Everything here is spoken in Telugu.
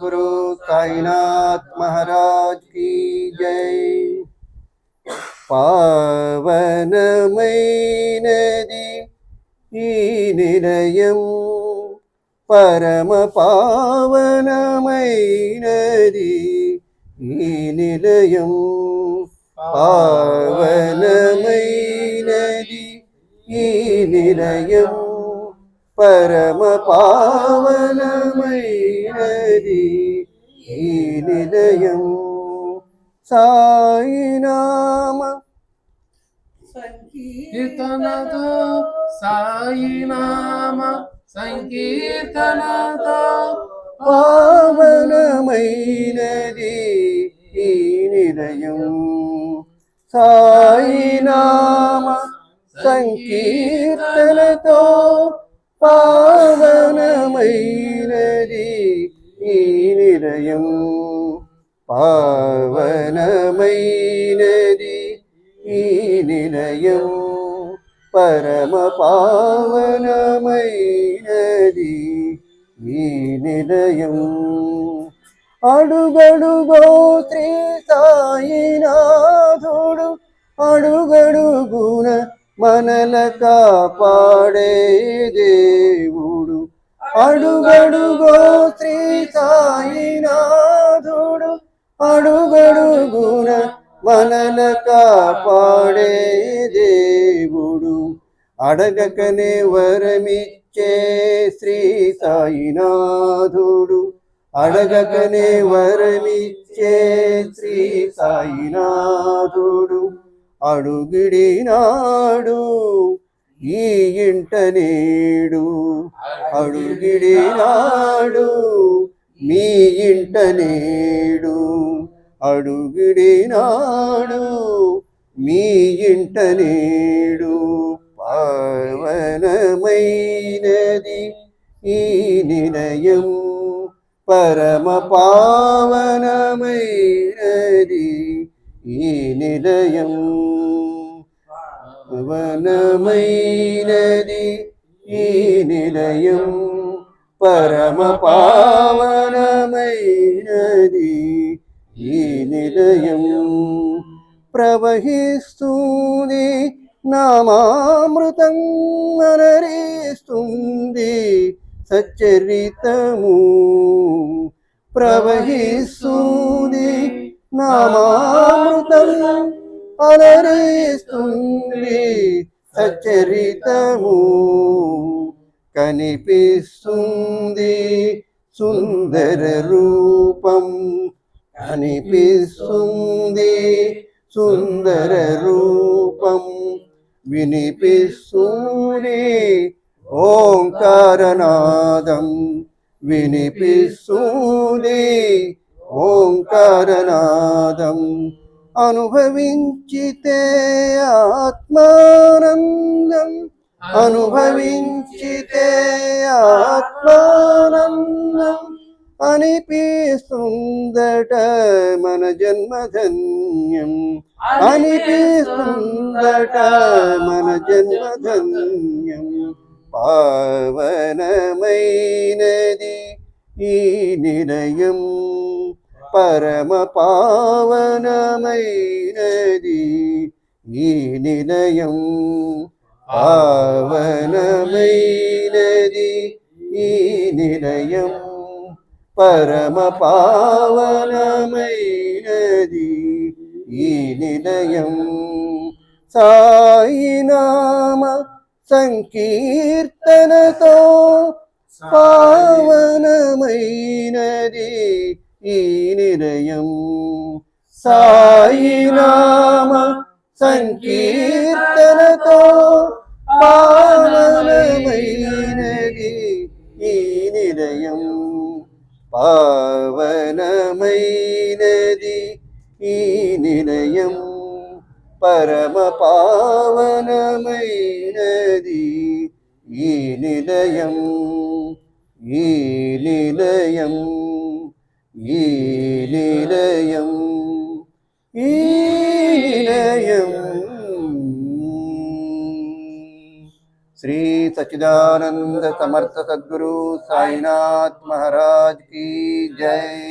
సద్గురు సాయినాథ్ మహారాజ్ की जय। పావనమైనది ఈ నిలయం, పరమ పావనమైనది ఈ నిలయం, పావనమైనది ఈ నిలయం, పరమ పావనమైనది ఈ నిలయం। సాయినామ సంకీర్తనతో, సాయినామ సంకీర్తనతో, పావనమైనది ఈ నిలయం, సాయినామ సంకీర్తనతో, పావనమైనది ఈ నిలయం, పావనమైనది ఈ నిలయం, పరమ పావనమైనది ఈ నిలయం। అడుగడుగో శ్రీ సాయినాథుడు, అడుగడుగున మనల కాపాడే దేవుడు, అడుగడుగో శ్రీ సాయినాథుడు, అడుగడుగున మనల కాపాడే దేవుడు, అడగకనే వరమిచ్చే శ్రీ సాయినాథుడు, అడగకనే వరమిచ్చే శ్రీ సాయినాథుడు, అడుగిడినాడు ఈ ఇంట నేడు, అడుగిడినాడు మీ ఇంట నేడు, అడుగిడినాడు మీ ఇంట నేడు, పావనమైనది ఈ నిలయం, పరమ పావనమైనది ఈ నిలయం, పావనమైనది ఈ నిలయం, పరమ పావనమైనది ఈ నిలయం। ప్రవహిస్తుంది నామామృతం, అలరిస్తుంది సచ్చరితము, ప్రవహిస్తుంది నామామృతం, అలరిస్తుంది సచ్చరితము, కనిపిస్తుంది సుందర రూపం, కనిపిస్తుంది సుందర రూపం, వినిపిస్తుంది ఓంకారనాదం, వినిపిస్తుంది ఓంకారనాదం, అనుభవించితే ఆత్మానందం, అనుభవించితే ఆత్మానందం, అనిపిస్తుందట మన జన్మధన్యం, అనిపిస్తుందట మన జన్మధన్యం, పావనమైనది ఈ నిలయం, పరమ పావనమైనది ఈ నిలయం, పావనమైనది ఈ నిలయం, పరమ పావనమైనది ఈ నిలయం। సాయినామ సంకీర్తనతో, పావనమైనది ఈ నిలయం, సాయినామ సంకీర్తనతో, పావనమైనది ఈ నిలయం, పావనమైనది ఈ నిలయం, పరమ పావనమైనది ఈ నిలయం, ఈ నిలయం, ఈ నిలయం, ఈ నిలయం। श्री सच्चिदानंद समर्थ सद्गुरु साईनाथ महाराज की जय।